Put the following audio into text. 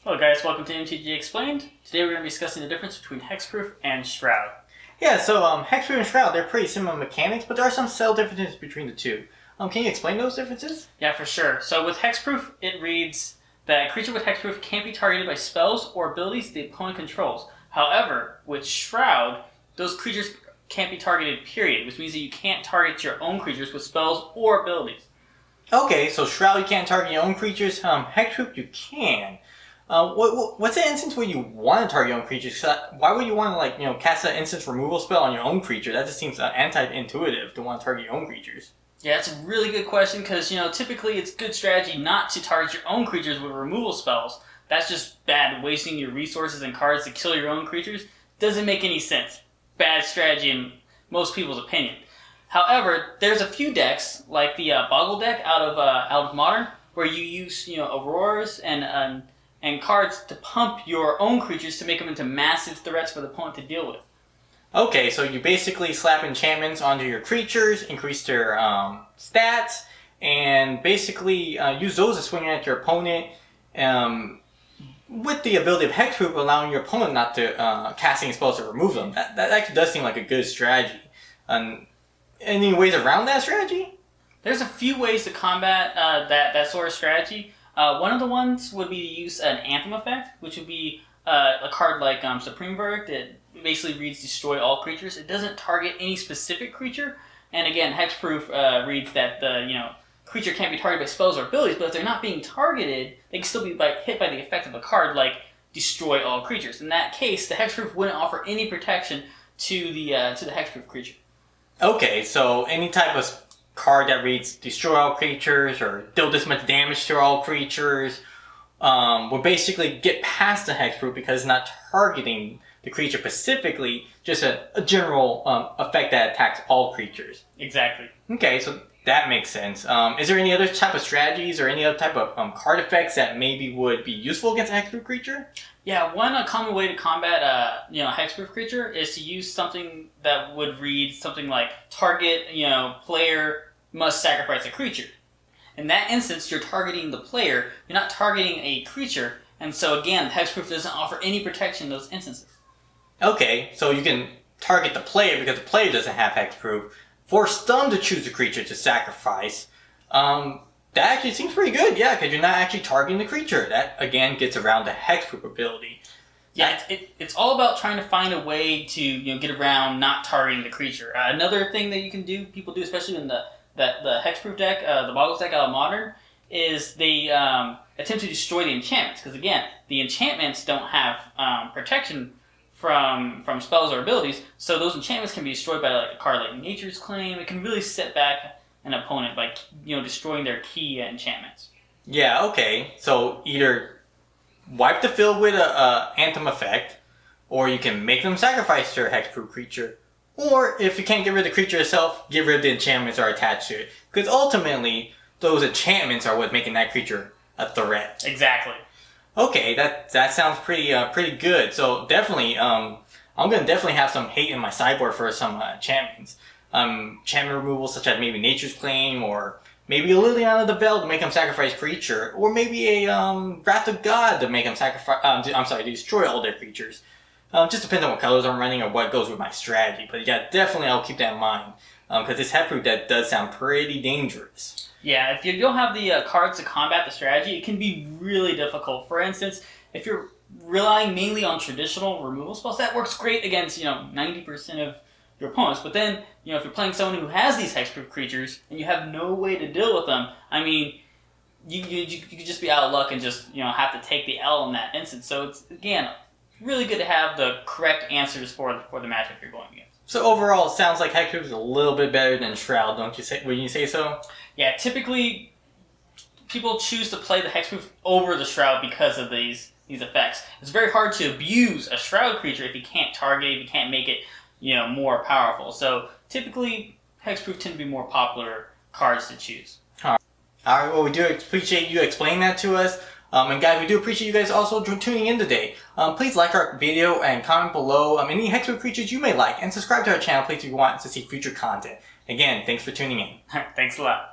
Hello guys, welcome to MTG Explained. Today we're going to be discussing the difference between Hexproof and Shroud. Yeah, so Hexproof and Shroud, they're pretty similar mechanics, but there are some subtle differences between the two. Can you explain those differences? Yeah, for sure. So with Hexproof, it reads that a creature with Hexproof can't be targeted by spells or abilities the opponent controls. However, with Shroud, those creatures can't be targeted, period, which means that you can't target your own creatures with spells or abilities. Okay, so Shroud you can't target your own creatures, Hexproof you can. What's the instance where you want to target your own creatures? Why would you want to, cast an instance removal spell on your own creature? That just seems anti-intuitive to want to target your own creatures. Yeah, that's a really good question because, typically it's good strategy not to target your own creatures with removal spells. That's just bad. Wasting your resources and cards to kill your own creatures doesn't make any sense. Bad strategy in most people's opinion. However, there's a few decks, like the Boggle deck out of Modern, where you use, Auroras and cards to pump your own creatures to make them into massive threats for the opponent to deal with. Okay, so you basically slap enchantments onto your creatures, increase their stats, and basically use those to swing at your opponent with the ability of Hexproof allowing your opponent not to cast any spells to remove them. That actually does seem like a good strategy. Any ways around that strategy? There's a few ways to combat that sort of strategy. One of the ones would be to use an Anthem effect, which would be a card like Supreme Verdict. It basically reads Destroy All Creatures. It doesn't target any specific creature, and again, Hexproof reads that the creature can't be targeted by spells or abilities, but if they're not being targeted, they can still be hit by the effect of a card like Destroy All Creatures. In that case, the Hexproof wouldn't offer any protection to the Hexproof creature. Okay, so any type of card that reads Destroy All Creatures or deal this much damage to all creatures will basically get past the Hexproof because it's not targeting the creature specifically, just a general effect that attacks all creatures. Exactly. Okay, so that makes sense. Is there any other type of strategies or any other type of card effects that maybe would be useful against a Hexproof creature? Yeah, one common way to combat a Hexproof creature is to use something that would read something like target player must sacrifice a creature. In that instance, you're targeting the player. You're not targeting a creature, and so again, Hexproof doesn't offer any protection in those instances. Okay, so you can target the player because the player doesn't have Hexproof. Force them to choose a creature to sacrifice. That actually seems pretty good, yeah, because you're not actually targeting the creature. That, again, gets around the Hexproof ability. Yeah, it's all about trying to find a way to get around not targeting the creature. Another thing that you can do, people do, especially in the Hexproof deck, the Boggles deck out of Modern, is they attempt to destroy the enchantments. Because again, the enchantments don't have protection from spells or abilities, so those enchantments can be destroyed by a card like Nature's Claim. It can really set back an opponent by destroying their key enchantments. Yeah, okay. So either wipe the field with a Anthem effect, or you can make them sacrifice their Hexproof creature, or if you can't get rid of the creature itself, get rid of the enchantments that are attached to it. Because ultimately, those enchantments are what's making that creature a threat. Exactly. Okay, that sounds pretty good. So definitely, I'm gonna definitely have some hate in my sideboard for some enchantments. Enchantment removal such as maybe Nature's Claim, or maybe a Liliana the Veil to make them sacrifice creature, or maybe a Wrath of God to make them sacrifice. To destroy all their creatures. Just depends on what colors I'm running or what goes with my strategy. But yeah, definitely I'll keep that in mind because this Hexproof deck does sound pretty dangerous. Yeah, if you don't have the cards to combat the strategy, it can be really difficult. For instance, if you're relying mainly on traditional removal spells, that works great against 90% of your opponents. But then if you're playing someone who has these Hexproof creatures and you have no way to deal with them, I mean, you could just be out of luck and just have to take the L in that instance. So it's again really good to have the correct answers for the matchup you're going against. So overall, it sounds like Hexproof is a little bit better than Shroud, don't you say? Would you say so? Yeah, typically people choose to play the Hexproof over the Shroud because of these effects. It's very hard to abuse a Shroud creature if you can't target it, if you can't make it more powerful. So typically Hexproof tend to be more popular cards to choose. All right, well, we do appreciate you explaining that to us. And guys, we do appreciate you guys also tuning in today. Please like our video and comment below any Hexproof creatures you may like, and subscribe to our channel please if you want to see future content. Again, thanks for tuning in. Thanks a lot.